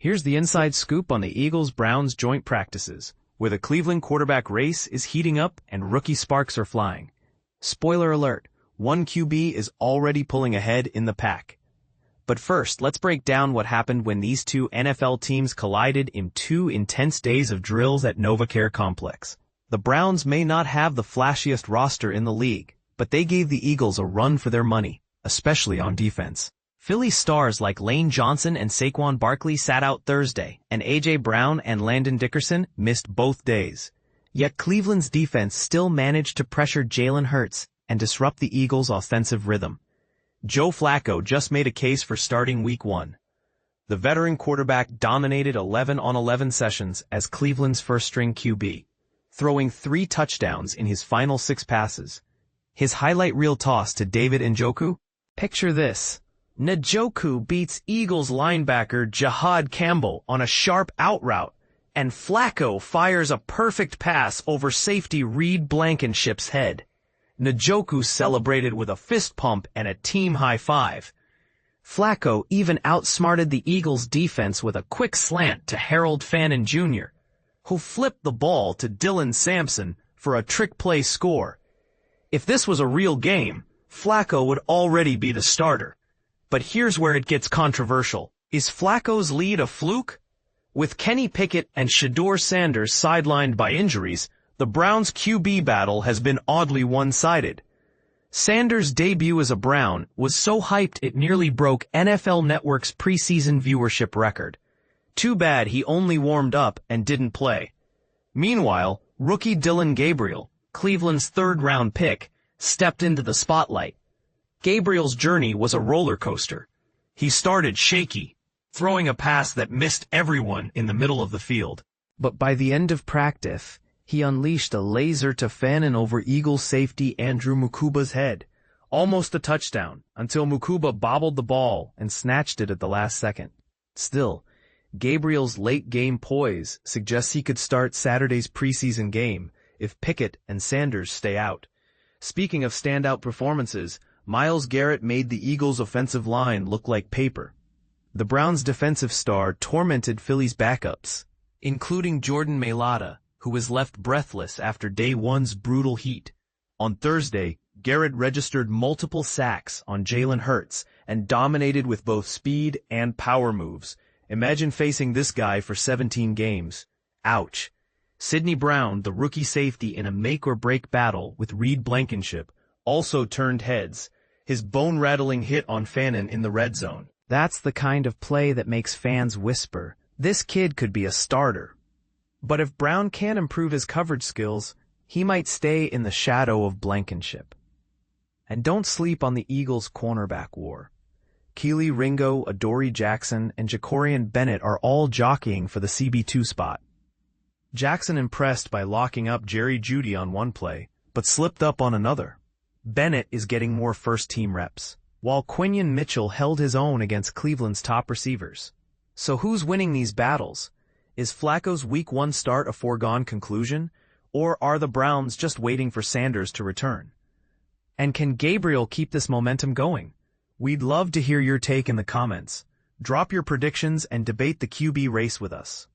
Here's the inside scoop on the Eagles-Browns joint practices, where the Cleveland quarterback race is heating up and rookie sparks are flying. Spoiler alert, one QB is already pulling ahead in the pack. But first, let's break down what happened when these two NFL teams collided in 2 intense days of drills at NovaCare Complex. The Browns may not have the flashiest roster in the league, but they gave the Eagles a run for their money, especially on defense. Philly stars like Lane Johnson and Saquon Barkley sat out Thursday, and A.J. Brown and Landon Dickerson missed both days. Yet Cleveland's defense still managed to pressure Jalen Hurts and disrupt the Eagles' offensive rhythm. Joe Flacco just made a case for starting Week 1. The veteran quarterback dominated 11-on-11 sessions as Cleveland's first-string QB, throwing 3 touchdowns in his final 6 passes. His highlight reel toss to David Njoku? Picture this. Njoku beats Eagles linebacker Jahad Campbell on a sharp out route, and Flacco fires a perfect pass over safety Reed Blankenship's head. Njoku celebrated with a fist pump and a team high five. Flacco even outsmarted the Eagles' defense with a quick slant to Harold Fannin Jr., who flipped the ball to Dylan Sampson for a trick play score. If this was a real game, Flacco would already be the starter. But here's where it gets controversial. Is Flacco's lead a fluke? With Kenny Pickett and Shedeur Sanders sidelined by injuries, the Browns' QB battle has been oddly one-sided. Sanders' debut as a Brown was so hyped it nearly broke NFL Network's preseason viewership record. Too bad he only warmed up and didn't play. Meanwhile, rookie Dillon Gabriel, Cleveland's third-round pick, stepped into the spotlight. Gabriel's journey was a roller coaster. He started shaky, throwing a pass that missed everyone in the middle of the field. But by the end of practice, he unleashed a laser to Fannin over Eagles safety Andrew Mukuba's head. Almost a touchdown, until Mukuba bobbled the ball and snatched it at the last second. Still, Gabriel's late-game poise suggests he could start Saturday's preseason game if Pickett and Sanders stay out. Speaking of standout performances, Myles Garrett made the Eagles' offensive line look like paper. The Browns' defensive star tormented Philly's backups, including Jordan Mailata, who was left breathless after Day 1's brutal heat. On Thursday, Garrett registered multiple sacks on Jalen Hurts and dominated with both speed and power moves. Imagine facing this guy for 17 games. Ouch. Sidney Brown, the rookie safety in a make-or-break battle with Reed Blankenship, also turned heads, his bone-rattling hit on Fannin in the red zone. That's the kind of play that makes fans whisper, "This kid could be a starter." But if Brown can't improve his coverage skills, he might stay in the shadow of Blankenship. And don't sleep on the Eagles' cornerback war. Kelee Ringo, Adoree Jackson, and Jakorian Bennett are all jockeying for the CB2 spot. Jackson impressed by locking up Jerry Jeudy on one play, but slipped up on another. Bennett is getting more first-team reps, while Quinyon Mitchell held his own against Cleveland's top receivers. So who's winning these battles? Is Flacco's Week 1 start a foregone conclusion, or are the Browns just waiting for Sanders to return? And can Gabriel keep this momentum going? We'd love to hear your take in the comments. Drop your predictions and debate the QB race with us.